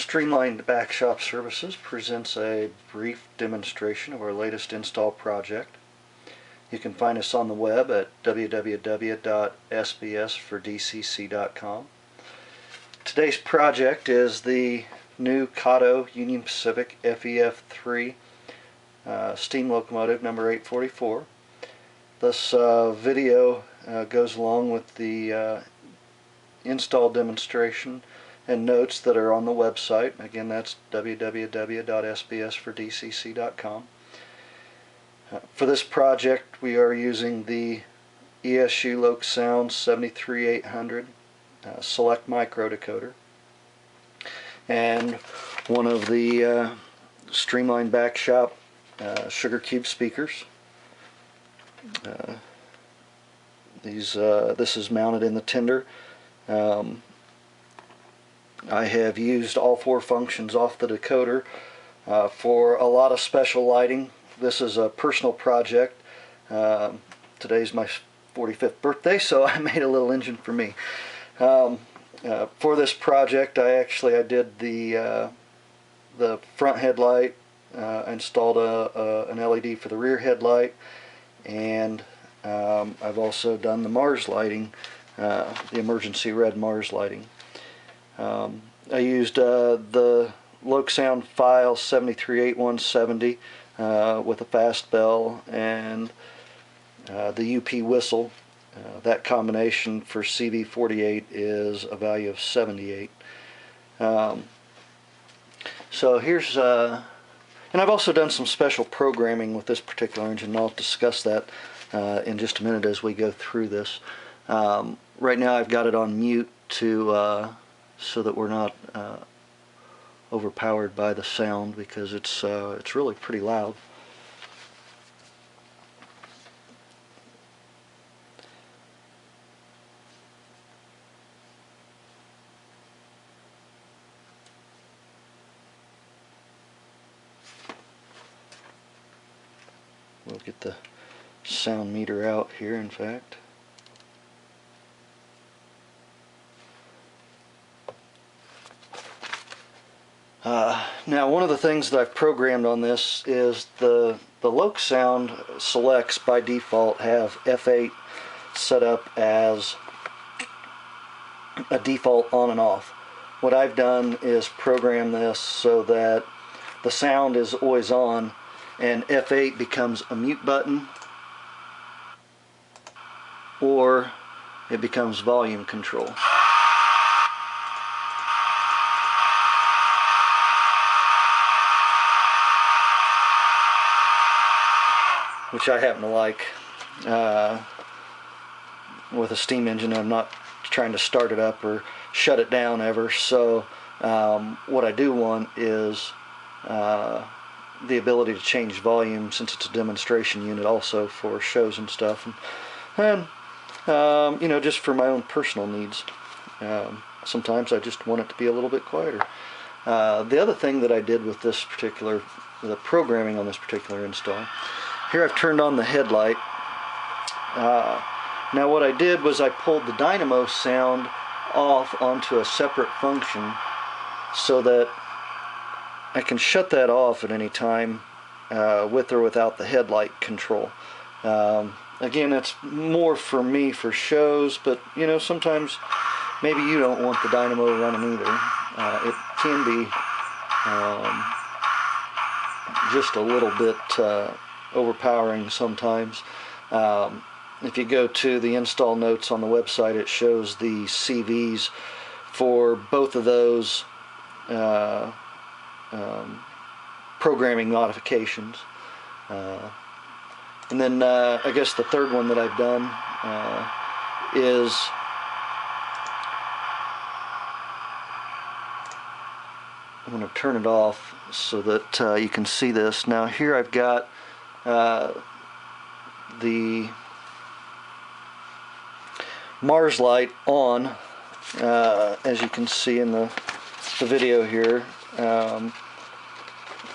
Streamlined Backshop Services presents a brief demonstration of our latest install project. You can find us on the web at www.SBS4DCC.com. Today's project is the new Kato Union Pacific FEF-3 steam locomotive number 844. This video goes along with the install demonstration and notes that are on the website. Again, that's www.SBS4DCC.com. For this project, we are using the ESU LokSound 73800 Select Micro decoder and one of the Streamlined Backshop sugar cube speakers. This is mounted in the tender. I have used all four functions off the decoder for a lot of special lighting. This is a personal project. Today's my 45th birthday, so I made a little engine for me. For this project, I did the front headlight, installed an LED for the rear headlight, and I've also done the Mars lighting, the emergency red Mars lighting. I used the LokSound file 73870 with a fast bell and the UP whistle. That combination for CV48 is a value of 78. So here's, and I've also done some special programming with this particular engine. I'll discuss that in just a minute as we go through this. Right now I've got it on mute to so that we're not overpowered by the sound, because it's really pretty loud. We'll get the sound meter out here, in fact. Now, one of the things that I've programmed on this is the LokSound selects by default have F8 set up as a default on and off. What I've done is program this so that the sound is always on and F8 becomes a mute button, or it becomes volume control. Which I happen to like. With a steam engine, I'm not trying to start it up or shut it down ever, so what I do want is the ability to change volume, since it's a demonstration unit also for shows and stuff, and you know, just for my own personal needs. Sometimes I just want it to be a little bit quieter. The other thing that I did with this particular, the programming on this particular install, here I've turned on the headlight. Now what I did was I pulled the dynamo sound off onto a separate function so that I can shut that off at any time with or without the headlight control. Again, it's more for me for shows, but you know, sometimes maybe you don't want the dynamo running either. It can be just a little bit overpowering sometimes. If you go to the install notes on the website, it shows the CVs for both of those programming modifications. And then I guess the third one that I've done is I'm going to turn it off so that you can see this. Now here I've got the Mars light on, as you can see in the video here.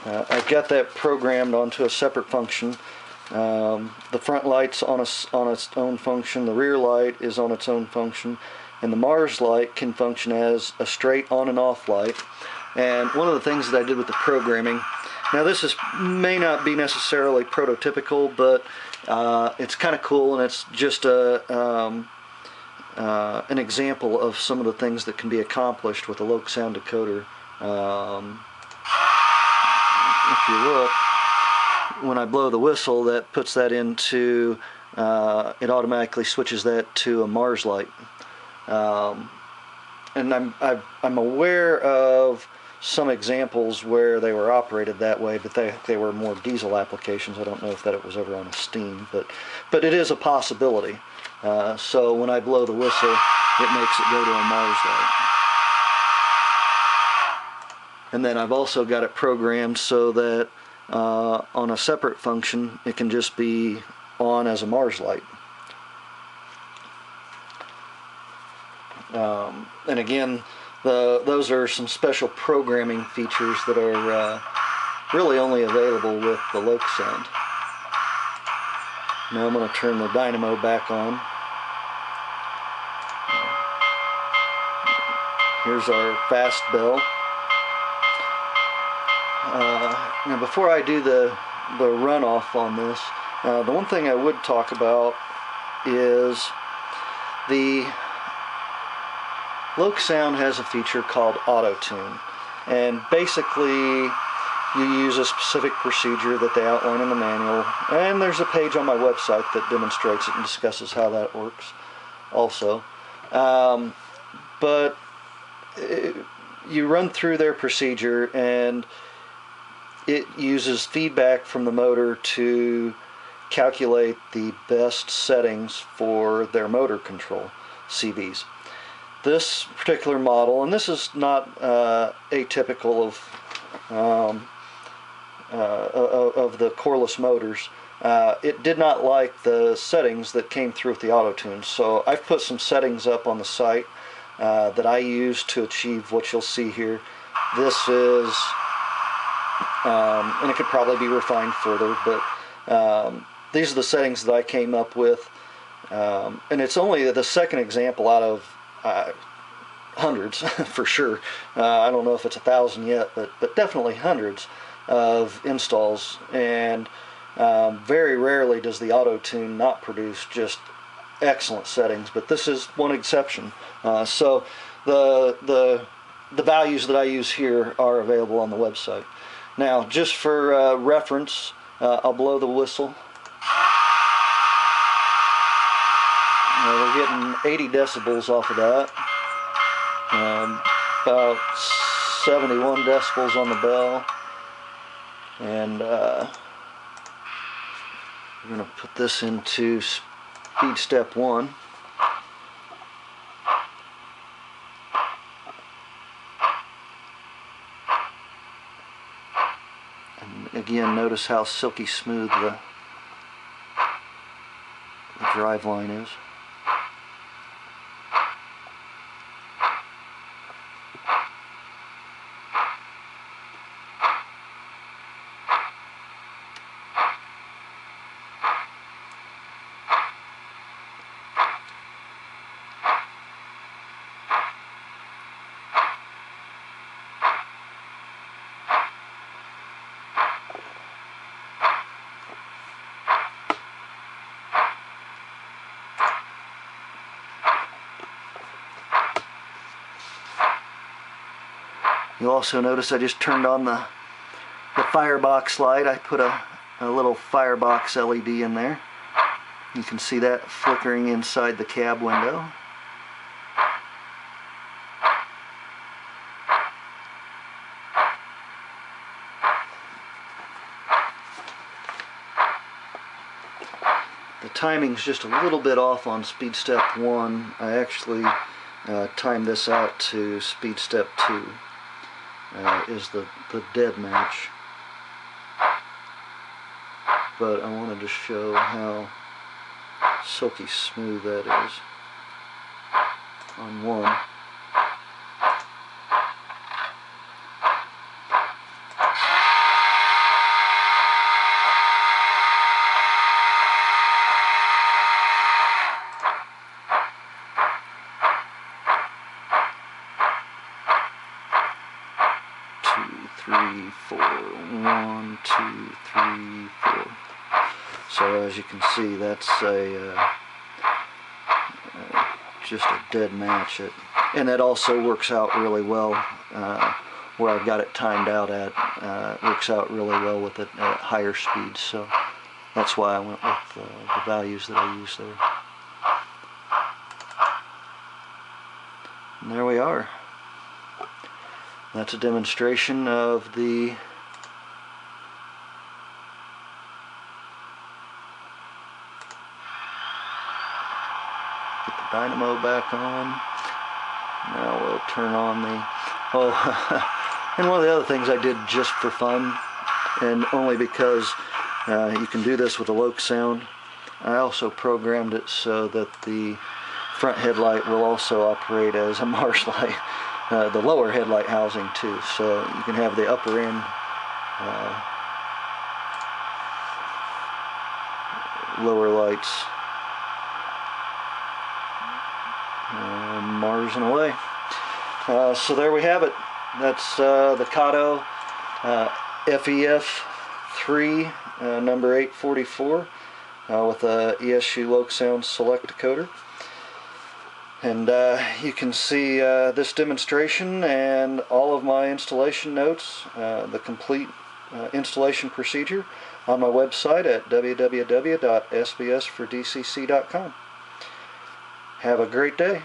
I've got that programmed onto a separate function. The front light's on its own function, the rear light is on its own function, and the Mars light can function as a straight on and off light, And one of the things that I did with the programming, now this may not be necessarily prototypical, but it's kind of cool, and it's just an example of some of the things that can be accomplished with a LokSound decoder. If you look, when I blow the whistle, that puts that into, it automatically switches that to a Mars light. And I'm aware of some examples where they were operated that way, but they were more diesel applications. I don't know if that it was ever on a steam, but it is a possibility. So when I blow the whistle, it makes it go to a Mars light. And then I've also got it programmed so that on a separate function, it can just be on as a Mars light. And again, those are some special programming features that are really only available with the LokSound. Now I'm going to turn the dynamo back on. Here's our fast bell. Now before I do the runoff on this, the one thing I would talk about is the LokSound has a feature called Auto Tune, and basically you use a specific procedure that they outline in the manual, and there's a page on my website that demonstrates it and discusses how that works also. But you run through their procedure, and it uses feedback from the motor to calculate the best settings for their motor control CVs. This particular model, and this is not atypical of the coreless motors, it did not like the settings that came through with the auto tune. So I've put some settings up on the site that I use to achieve what you'll see here. This is, and it could probably be refined further, but these are the settings that I came up with, and it's only the second example out of hundreds for sure. I don't know if it's 1,000 yet, but definitely hundreds of installs, and very rarely does the auto tune not produce just excellent settings, but this is one exception. So the values that I use here are available on the website. Now, just for reference, I'll blow the whistle. We're getting 80 decibels off of that. About 71 decibels on the bell. And we're going to put this into speed step 1. And again, notice how silky smooth the drive line is. You'll also notice I just turned on the Firebox light. I put a little Firebox LED in there. You can see that flickering inside the cab window. The timing's just a little bit off on speed step 1. I actually timed this out to speed step 2. Is the dead match, but I wanted to show how silky smooth that is on 1. 3, 4. 1, 2, 3, 4. So as you can see, that's just a dead match. And that also works out really well where I've got it timed out at. It works out really well with it at higher speeds. So that's why I went with the values that I used there. And there we are. That's a demonstration of the dynamo back on. Now we'll turn on the and one of the other things I did just for fun, and only because you can do this with a LokSound, I also programmed it so that the front headlight will also operate as a marsh light, the lower headlight housing too, so you can have the upper end lower lights Marsing away. So there we have it. That's the Kato FEF-3 number 844 with a ESU LokSound Select Decoder. And you can see this demonstration and all of my installation notes, the complete installation procedure, on my website at www.sbs4dcc.com. Have a great day.